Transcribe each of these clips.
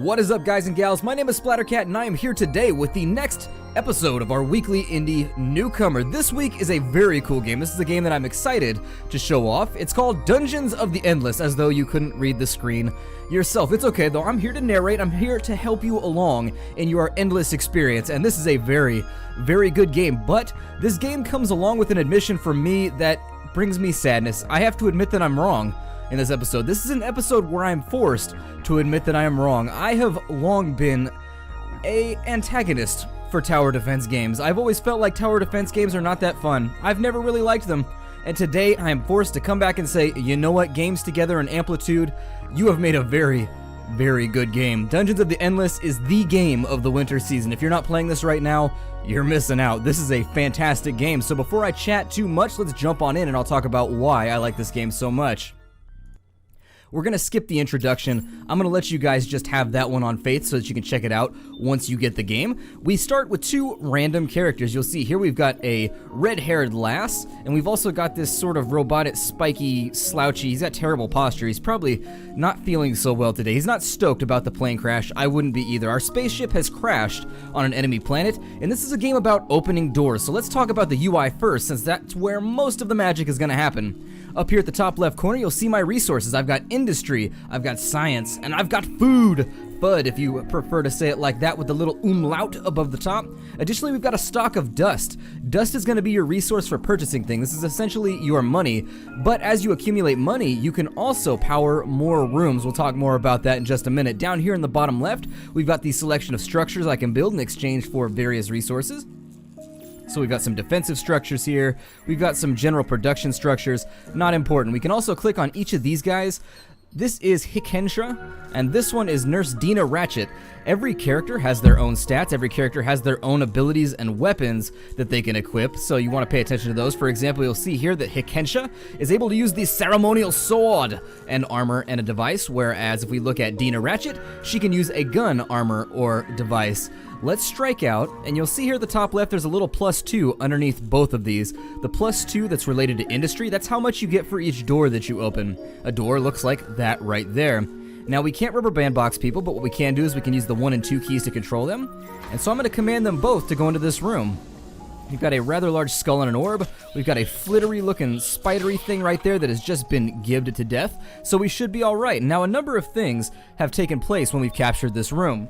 What is up, guys and gals? My name is Splattercat, and I am here today with the next episode of our weekly indie newcomer. This week is a very cool game. This is a game that I'm excited to show off. It's called Dungeons of the Endless, as though you couldn't read the screen yourself. It's okay, though. I'm here to narrate. I'm here to help you along in your endless experience, and this is a very, very good game. But this game comes along with an admission from me that brings me sadness. I have to admit that I'm wrong in this episode. This is an episode where I'm forced to admit that I am wrong. I have long been an antagonist for tower defense games. I've always felt like tower defense games are not that fun. I've never really liked them. And today I am forced to come back and say, you know what, Games Together and Amplitude, you have made a very, very good game. Dungeons of the Endless is the game of the winter season. If you're not playing this right now, you're missing out. This is a fantastic game. So before I chat too much, let's jump on in and I'll talk about why I like this game so much. We're going to skip the introduction. I'm going to let you guys just have that one on faith so that you can check it out once you get the game. We start with two random characters. You'll see here we've got a red-haired lass, and we've also got this sort of robotic, spiky, slouchy. He's got terrible posture. He's probably not feeling so well today. He's not stoked about the plane crash. I wouldn't be either. Our spaceship has crashed on an enemy planet, and this is a game about opening doors. So let's talk about the UI first, since that's where most of the magic is going to happen. Up here at the top left corner, you'll see my resources. I've got industry, I've got science, and I've got food. Fud, if you prefer to say it like that with the little umlaut above the top. Additionally, we've got a stock of dust. Dust is going to be your resource for purchasing things. This is essentially your money, but as you accumulate money, you can also power more rooms. We'll talk more about that in just a minute. Down here in the bottom left, we've got the selection of structures I can build in exchange for various resources. So we've got some defensive structures here. We've got some general production structures. Not important. We can also click on each of these guys. This is Hikensha, and this one is Nurse Dina Ratchet. Every character has their own stats. Every character has their own abilities and weapons that they can equip, so you want to pay attention to those. For example, you'll see here that Hikensha is able to use the ceremonial sword and armor and a device, whereas if we look at Dina Ratchet, she can use a gun, armor, or device. Let's strike out, and you'll see here at the top left there's a little +2 underneath both of these. The +2 that's related to industry, that's how much you get for each door that you open. A door looks like that right there. Now we can't rubber band box people, but what we can do is we can use the 1 and 2 keys to control them. And so I'm going to command them both to go into this room. We've got a rather large skull and an orb. We've got a flittery looking spidery thing right there that has just been gibbed to death. So we should be alright. Now a number of things have taken place when we've captured this room.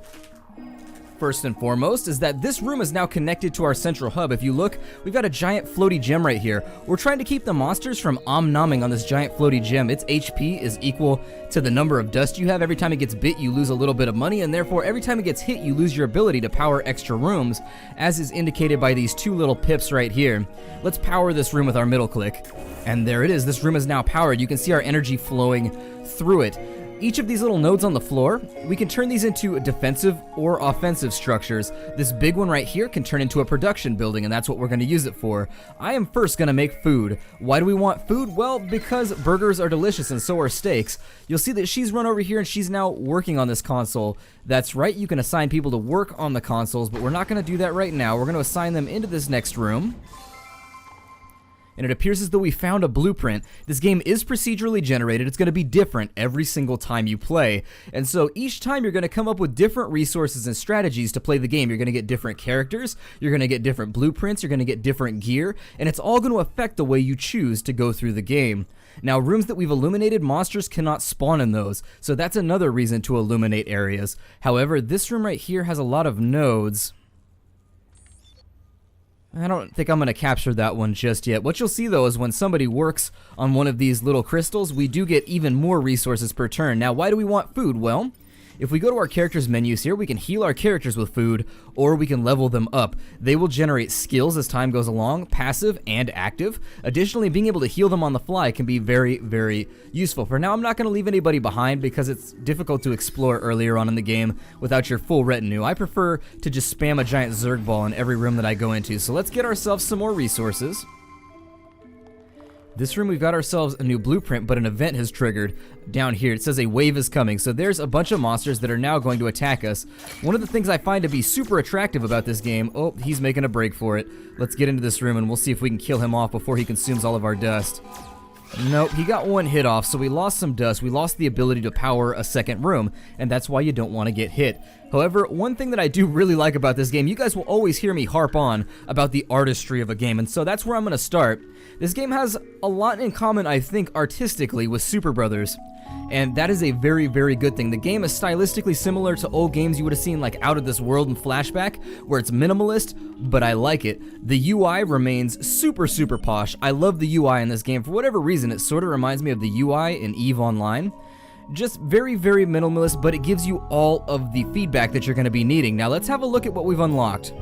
First and foremost is that this room is now connected to our central hub. If you look, we've got a giant floaty gem right here. We're trying to keep the monsters from om-nomming on this giant floaty gem. Its HP is equal to the number of dust you have. Every time it gets bit, you lose a little bit of money, and therefore every time it gets hit, you lose your ability to power extra rooms, as is indicated by these two little pips right here. Let's power this room with our middle click. And there it is. This room is now powered. You can see our energy flowing through it. Each of these little nodes on the floor, we can turn these into defensive or offensive structures. This big one right here can turn into a production building, and that's what we're going to use it for. I am first going to make food. Why do we want food? Well, because burgers are delicious and so are steaks. You'll see that she's run over here and she's now working on this console. That's right, you can assign people to work on the consoles, but we're not going to do that right now. We're going to assign them into this next room. And it appears as though we found a blueprint. This game is procedurally generated. It's going to be different every single time you play. And so each time you're going to come up with different resources and strategies to play the game. You're going to get different characters, you're going to get different blueprints, you're going to get different gear, and it's all going to affect the way you choose to go through the game. Now, rooms that we've illuminated, monsters cannot spawn in those, so that's another reason to illuminate areas. However, this room right here has a lot of nodes. I don't think I'm going to capture that one just yet. What you'll see, though, is when somebody works on one of these little crystals, we do get even more resources per turn. Now, why do we want food? Well, if we go to our characters menus here, we can heal our characters with food, or we can level them up. They will generate skills as time goes along, passive and active. Additionally, being able to heal them on the fly can be very, very useful. For now, I'm not going to leave anybody behind because it's difficult to explore earlier on in the game without your full retinue. I prefer to just spam a giant Zerg ball in every room that I go into. So let's get ourselves some more resources. This room, we've got ourselves a new blueprint, but an event has triggered down here. It says a wave is coming, so there's a bunch of monsters that are now going to attack us. One of the things I find to be super attractive about this game, oh, he's making a break for it. Let's get into this room and we'll see if we can kill him off before he consumes all of our dust. Nope, he got one hit off, so we lost some dust. We lost the ability to power a second room, and that's why you don't want to get hit. However, one thing that I do really like about this game, you guys will always hear me harp on about the artistry of a game, and so that's where I'm going to start. This game has a lot in common, I think, artistically with Super Brothers. And that is a very, very good thing. The game is stylistically similar to old games you would have seen like Out of This World and Flashback, where it's minimalist, but I like it. The UI remains super, super posh. I love the UI in this game. For whatever reason, it sort of reminds me of the UI in EVE Online. Just very, very minimalist, but it gives you all of the feedback that you're going to be needing. Now let's have a look at what we've unlocked.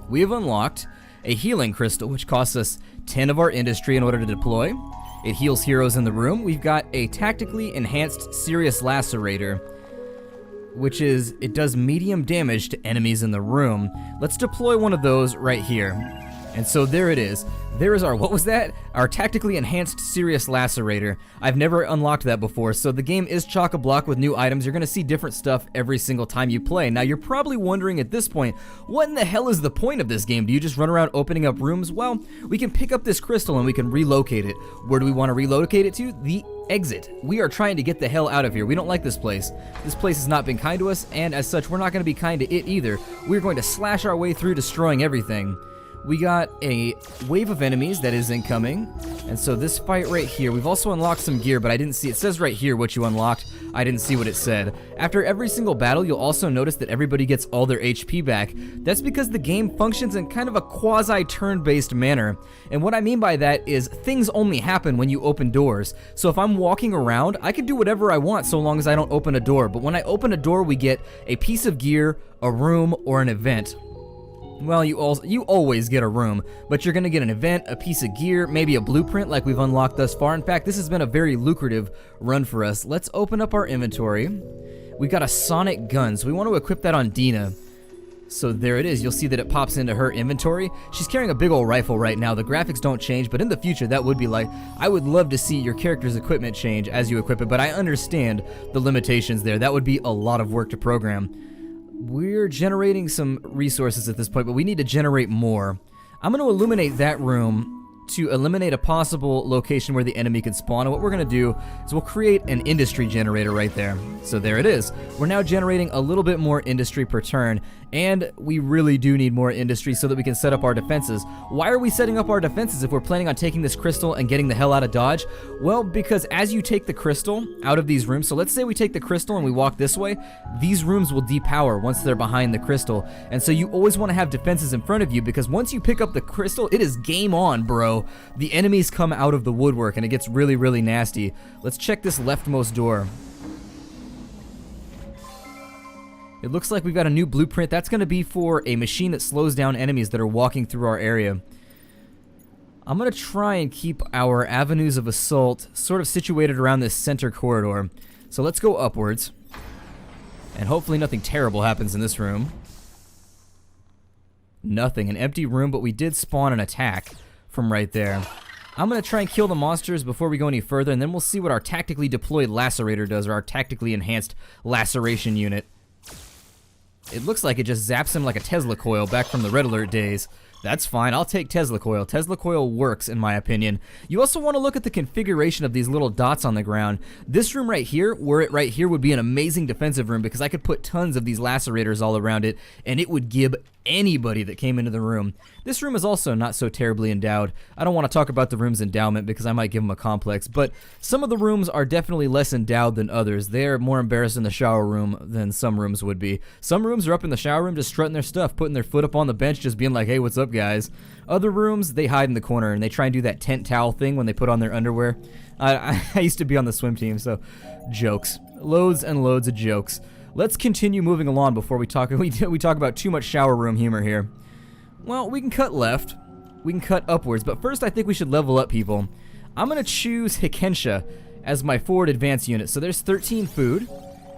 We have unlocked a healing crystal, which costs us 10 of our industry in order to deploy. It heals heroes in the room. We've got a tactically enhanced serious lacerator, which is, it does medium damage to enemies in the room. Let's deploy one of those right here. And so there it is. There is our, what was that? Our tactically enhanced serious lacerator. I've never unlocked that before, so the game is chock-a-block with new items. You're gonna see different stuff every single time you play. Now you're probably wondering at this point, what in the hell is the point of this game? Do you just run around opening up rooms? Well, we can pick up this crystal and we can relocate it. Where do we want to relocate it to? The exit. We are trying to get the hell out of here. We don't like this place. This place has not been kind to us, and as such, we're not gonna be kind to it either. We're going to slash our way through destroying everything. We got a wave of enemies that is incoming, and so this fight right here, we've also unlocked some gear, but I didn't see, it says right here what you unlocked, I didn't see what it said. After every single battle, you'll also notice that everybody gets all their HP back. That's because the game functions in kind of a quasi-turn-based manner, and what I mean by that is things only happen when you open doors. So if I'm walking around, I can do whatever I want so long as I don't open a door, but when I open a door, we get a piece of gear, a room, or an event. Well, you always get a room, but you're gonna get an event, a piece of gear, maybe a blueprint like we've unlocked thus far. In fact, this has been a very lucrative run for us. Let's open up our inventory. We've got a sonic gun, so we want to equip that on Dina. So there it is. You'll see that it pops into her inventory. She's carrying a big old rifle right now. The graphics don't change, but in the future that would be like, I would love to see your character's equipment change as you equip it, but I understand the limitations there. That would be a lot of work to program. We're generating some resources at this point, but we need to generate more. I'm going to illuminate that room to eliminate a possible location where the enemy could spawn, and what we're going to do is we'll create an industry generator right there. So there it is. We're now generating a little bit more industry per turn, and we really do need more industry so that we can set up our defenses. Why are we setting up our defenses if we're planning on taking this crystal and getting the hell out of Dodge? Well, because as you take the crystal out of these rooms, so let's say we take the crystal and we walk this way, these rooms will depower once they're behind the crystal, and so you always want to have defenses in front of you, because once you pick up the crystal, it is game on, bro. The enemies come out of the woodwork and it gets really, really nasty. Let's check this leftmost door. It looks like we've got a new blueprint. That's going to be for a machine that slows down enemies that are walking through our area. I'm going to try and keep our avenues of assault sort of situated around this center corridor. So let's go upwards. And hopefully nothing terrible happens in this room. Nothing. An empty room, but we did spawn an attack from right there. I'm going to try and kill the monsters before we go any further, and then we'll see what our tactically deployed lacerator does, or our tactically enhanced laceration unit. It looks like it just zaps him like a Tesla coil back from the Red Alert days. That's fine, I'll take Tesla coil. Tesla coil works, in my opinion. You also want to look at the configuration of these little dots on the ground. This room right here, were it right here, would be an amazing defensive room because I could put tons of these lacerators all around it, and it would gib anybody that came into the room. This room is also not so terribly endowed. I don't want to talk about the room's endowment because I might give them a complex, but some of the rooms are definitely less endowed than others. They're more embarrassed in the shower room than some rooms would be. Some rooms are up in the shower room just strutting their stuff, putting their foot up on the bench, just being like, hey, what's up, guys? Other rooms, they hide in the corner and they try and do that tent towel thing when they put on their underwear. I used to be on the swim team, so jokes. Loads and loads of jokes. Let's continue moving along before we talk about too much shower room humor here. Well, we can cut left, we can cut upwards, but first I think we should level up people. I'm going to choose Hikensha as my forward advance unit. So there's 13 food.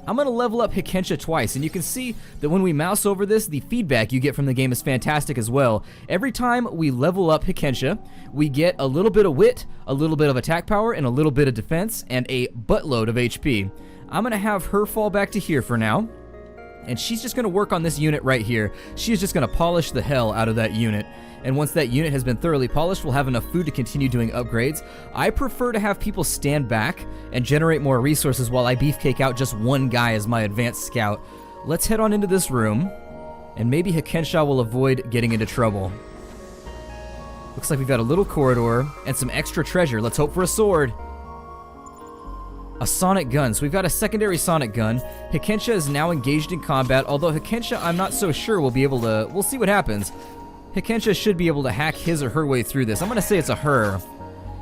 I'm going to level up Hikensha twice, and you can see that when we mouse over this, the feedback you get from the game is fantastic as well. Every time we level up Hikensha, we get a little bit of wit, a little bit of attack power, and a little bit of defense, and a buttload of HP. I'm going to have her fall back to here for now. And she's just going to work on this unit right here. She is just going to polish the hell out of that unit. And once that unit has been thoroughly polished, we'll have enough food to continue doing upgrades. I prefer to have people stand back and generate more resources while I beefcake out just one guy as my advanced scout. Let's head on into this room, and maybe Hikensha will avoid getting into trouble. Looks like we've got a little corridor and some extra treasure. Let's hope for a sword. A sonic gun. So we've got a secondary sonic gun. Hikensha is now engaged in combat, although Hikensha, I'm not so sure will be able to... We'll see what happens. Hikensha should be able to hack his or her way through this. I'm going to say it's a her,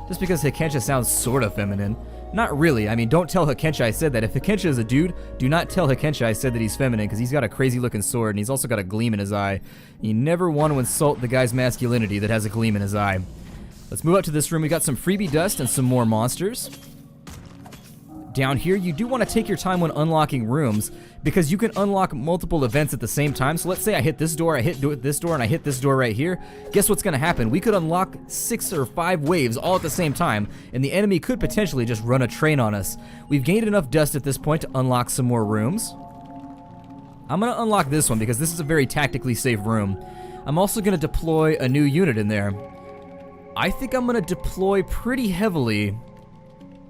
just because Hikensha sounds sort of feminine. Not really. I mean, don't tell Hikensha I said that. If Hikensha is a dude, do not tell Hikensha I said that he's feminine, because he's got a crazy looking sword, and he's also got a gleam in his eye. You never want to insult the guy's masculinity that has a gleam in his eye. Let's move up to this room. We got some freebie dust and some more monsters. Down here, you do want to take your time when unlocking rooms, because you can unlock multiple events at the same time. So let's say I hit this door, I hit this door, and I hit this door right here. Guess what's going to happen? We could unlock 6 or 5 waves all at the same time, and the enemy could potentially just run a train on us. We've gained enough dust at this point to unlock some more rooms. I'm going to unlock this one because this is a very tactically safe room. I'm also going to deploy a new unit in there. I think I'm going to deploy pretty heavily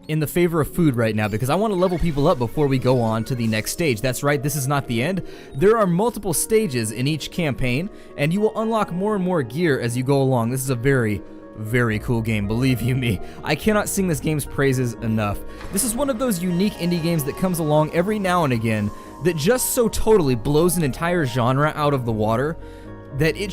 in the favor of food right now, because I want to level people up before we go on to the next stage. That's right, this is not the end. There are multiple stages in each campaign, and you will unlock more and more gear as you go along. This is a very, very cool game, believe you me. I cannot sing this game's praises enough. This is one of those unique indie games that comes along every now and again that just so totally blows an entire genre out of the water that it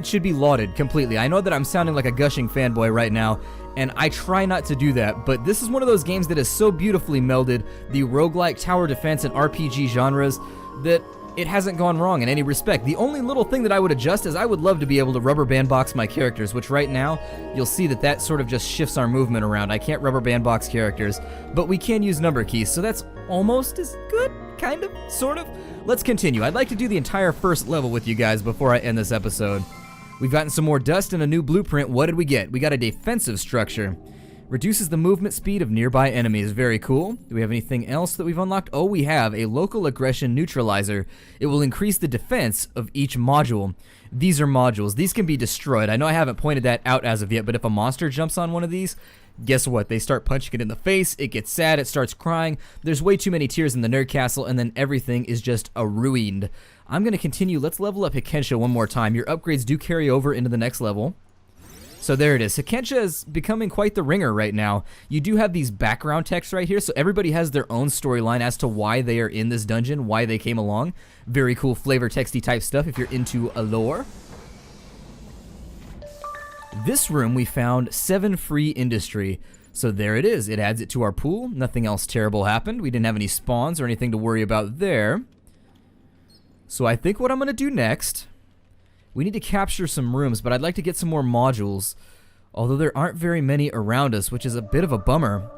should be lauded completely. I know that I'm sounding like a gushing fanboy right now, and I try not to do that, but this is one of those games that has so beautifully melded the roguelike, tower defense, and RPG genres that it hasn't gone wrong in any respect. The only little thing that I would adjust is I would love to be able to rubber band box my characters, which right now, you'll see that sort of just shifts our movement around. I can't rubber band box characters, but we can use number keys, so that's almost as good, kind of, sort of. Let's continue. I'd like to do the entire first level with you guys before I end this episode. We've gotten some more dust and a new blueprint. What did we get? We got a defensive structure. Reduces the movement speed of nearby enemies. Very cool. Do we have anything else that we've unlocked? Oh, we have a local aggression neutralizer. It will increase the defense of each module. These are modules. These can be destroyed. I know I haven't pointed that out as of yet, but if a monster jumps on one of these, guess what? They start punching it in the face, it gets sad, it starts crying, there's way too many tears in the nerd castle, and then everything is just ruined. I'm going to continue. Let's level up Hikensha one more time. Your upgrades do carry over into the next level. So there it is. Hikensha is becoming quite the ringer right now. You do have these background texts right here, so everybody has their own storyline as to why they are in this dungeon, why they came along. Very cool flavor texty type stuff if you're into a lore. This room we found 7 free industry. So there it is. It adds it to our pool. Nothing else terrible happened. We didn't have any spawns or anything to worry about there. So I think what I'm going to do next, we need to capture some rooms, but I'd like to get some more modules, although there aren't very many around us, which is a bit of a bummer.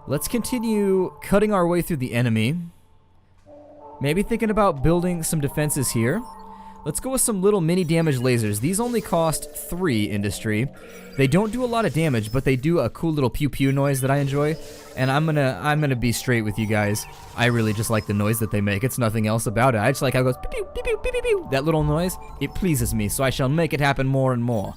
Let's continue cutting our way through the enemy. Maybe thinking about building some defenses here. Let's go with some little mini damage lasers. These only cost 3 industry. They don't do a lot of damage, but they do a cool little pew pew noise that I enjoy. And I'm gonna be straight with you guys. I really just like the noise that they make. It's nothing else about it. I just like how it goes pew pew pew pew pew pew. That little noise, it pleases me, so I shall make it happen more and more.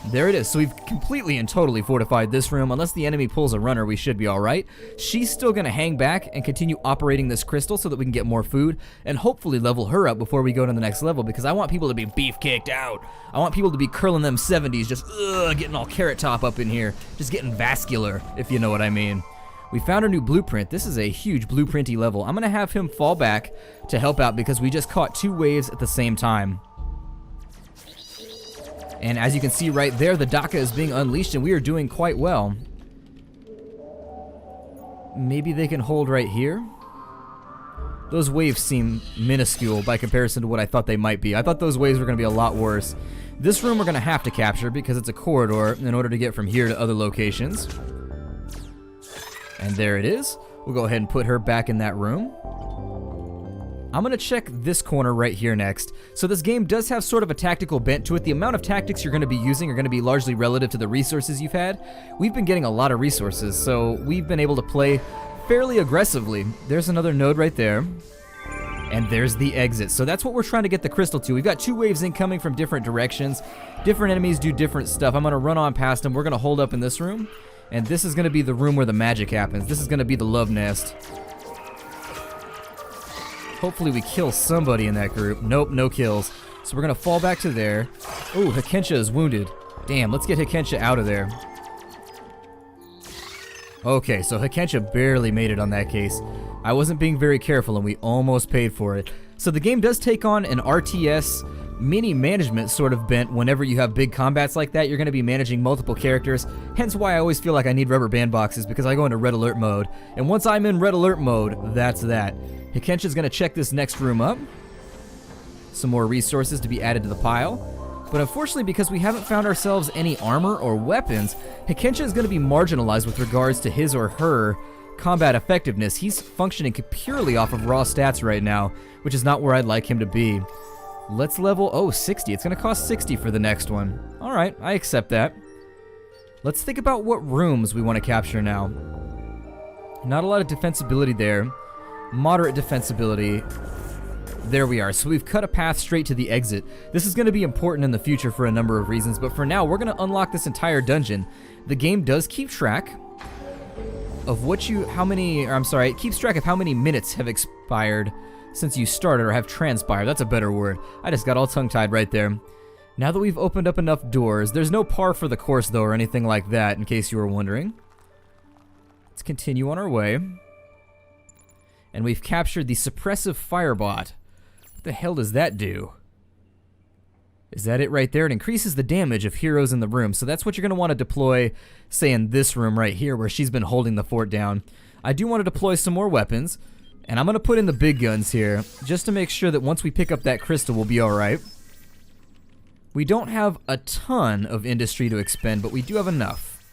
There it is. So we've completely and totally fortified this room. Unless the enemy pulls a runner, we should be alright. She's still going to hang back and continue operating this crystal so that we can get more food and hopefully level her up before we go to the next level, because I want people to be beef kicked out. I want people to be curling them 70s, just getting all carrot top up in here, just getting vascular, if you know what I mean. We found a new blueprint. This is a huge blueprinty level. I'm going to have him fall back to help out because we just caught 2 waves at the same time. And as you can see right there, the Daka is being unleashed and we are doing quite well. Maybe they can hold right here. Those waves seem minuscule by comparison to what I thought they might be. I thought those waves were going to be a lot worse. This room we're going to have to capture because it's a corridor in order to get from here to other locations. And there it is. We'll go ahead and put her back in that room. I'm going to check this corner right here next. So this game does have sort of a tactical bent to it. The amount of tactics you're going to be using are going to be largely relative to the resources you've had. We've been getting a lot of resources, so we've been able to play fairly aggressively. There's another node right there. And there's the exit. So that's what we're trying to get the crystal to. We've got 2 waves incoming from different directions. Different enemies do different stuff. I'm going to run on past them. We're going to hold up in this room. And this is going to be the room where the magic happens. This is going to be the love nest. Hopefully we kill somebody in that group. Nope, no kills. So we're going to fall back to there. Oh, Hikensha is wounded. Damn, let's get Hikensha out of there. Okay, so Hikensha barely made it on that case. I wasn't being very careful and we almost paid for it. So the game does take on an RTS mini management sort of bent whenever you have big combats like that. You're going to be managing multiple characters, hence why I always feel like I need rubber band boxes, because I go into red alert mode. And once I'm in red alert mode, that's that. Hikensha's going to check this next room up. Some more resources to be added to the pile. But unfortunately, because we haven't found ourselves any armor or weapons, Hikensha is going to be marginalized with regards to his or her combat effectiveness. He's functioning purely off of raw stats right now, which is not where I'd like him to be. Let's level, 60. It's going to cost 60 for the next one. All right, I accept that. Let's think about what rooms we want to capture now. Not a lot of defensibility there. Moderate defensibility. There we are. So we've cut a path straight to the exit. This is going to be important in the future for a number of reasons, but for now, we're going to unlock this entire dungeon. The game does keep track of it keeps track of how many minutes have expired since you started, or have transpired. That's a better word. I just got all tongue-tied right there. Now that we've opened up enough doors, there's no par for the course though, or anything like that, in case you were wondering. Let's continue on our way. And we've captured the suppressive firebot. What the hell does that do? Is that it right there? It increases the damage of heroes in the room. So that's what you're going to want to deploy, say, in this room right here where she's been holding the fort down. I do want to deploy some more weapons. And I'm going to put in the big guns here just to make sure that once we pick up that crystal, we'll be alright. We don't have a ton of industry to expend, but we do have enough.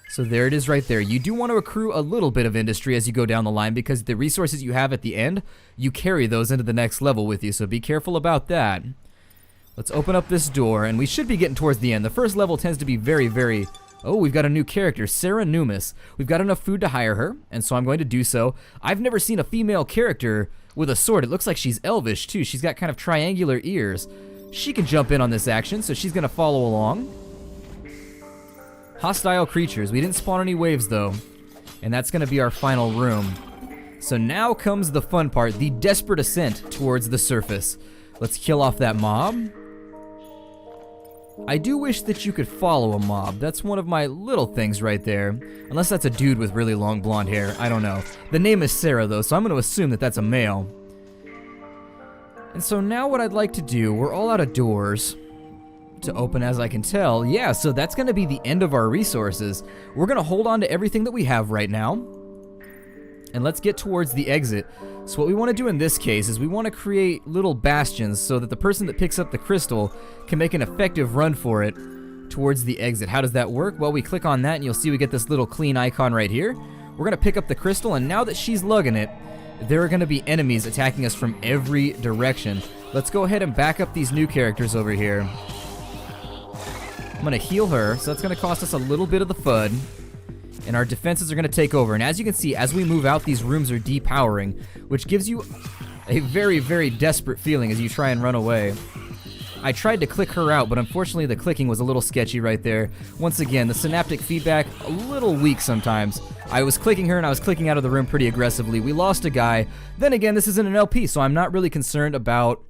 So there it is right there. You do want to accrue a little bit of industry as you go down the line, because the resources you have at the end, you carry those into the next level with you, so be careful about that. Let's open up this door, and we should be getting towards the end. The first level tends to be very... Oh, we've got a new character, Sarah Numis. We've got enough food to hire her, and so I'm going to do so. I've never seen a female character with a sword. It looks like she's elvish, too. She's got kind of triangular ears. She can jump in on this action, so she's going to follow along. Hostile creatures. We didn't spawn any waves, though. And that's going to be our final room. So now comes the fun part, the desperate ascent towards the surface. Let's kill off that mob. I do wish that you could follow a mob. That's one of my little things right there. Unless that's a dude with really long blonde hair. I don't know. The name is Sarah, though, so I'm going to assume that that's a male. And so now what I'd like to do, we're all out of doors to open, as I can tell. Yeah, so that's going to be the end of our resources. We're going to hold on to everything that we have right now. And let's get towards the exit. So what we want to do in this case is we want to create little bastions so that the person that picks up the crystal can make an effective run for it towards the exit. How does that work? Well, we click on that and you'll see we get this little clean icon right here. We're going to pick up the crystal, and now that she's lugging it, there are going to be enemies attacking us from every direction. Let's go ahead and back up these new characters over here. I'm going to heal her, so that's going to cost us a little bit of the FUD. And our defenses are going to take over. And as you can see, as we move out, these rooms are depowering, which gives you a very desperate feeling as you try and run away. I tried to click her out, but unfortunately the clicking was a little sketchy right there. Once again, the synaptic feedback, a little weak sometimes. I was clicking her and I was clicking out of the room pretty aggressively. We lost a guy. Then again, this isn't an LP, so I'm not really concerned about,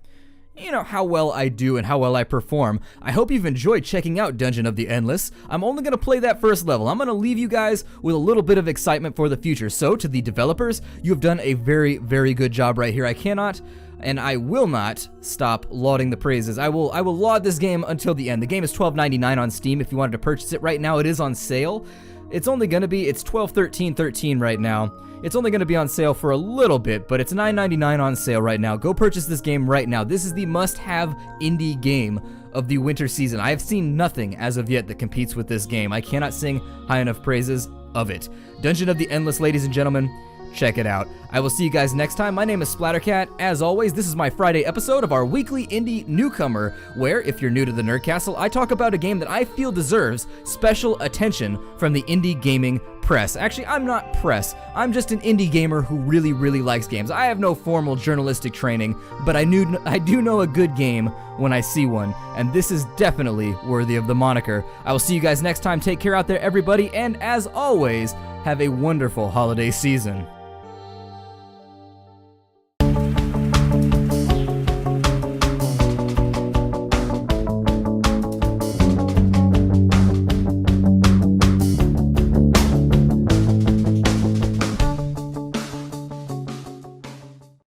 how well I do and how well I perform. I hope you've enjoyed checking out Dungeon of the Endless. I'm only going to play that first level. I'm going to leave you guys with a little bit of excitement for the future. So, to the developers, you have done a very good job right here. I cannot, and I will not stop lauding the praises. I will laud this game until the end. The game is $12.99 on Steam if you wanted to purchase it right now. It is on sale. It's $12.13.13 right now. It's only going to be on sale for a little bit, but it's $9.99 on sale right now. Go purchase this game right now. This is the must-have indie game of the winter season. I have seen nothing as of yet that competes with this game. I cannot sing high enough praises of it. Dungeon of the Endless, ladies and gentlemen. Check it out. I will see you guys next time. My name is Splattercat. As always, this is my Friday episode of our weekly indie newcomer, where, if you're new to the Nerd Castle, I talk about a game that I feel deserves special attention from the indie gaming press. Actually, I'm not press. I'm just an indie gamer who really, really likes games. I have no formal journalistic training, but I do know a good game when I see one, and this is definitely worthy of the moniker. I will see you guys next time. Take care out there, everybody, and as always, have a wonderful holiday season.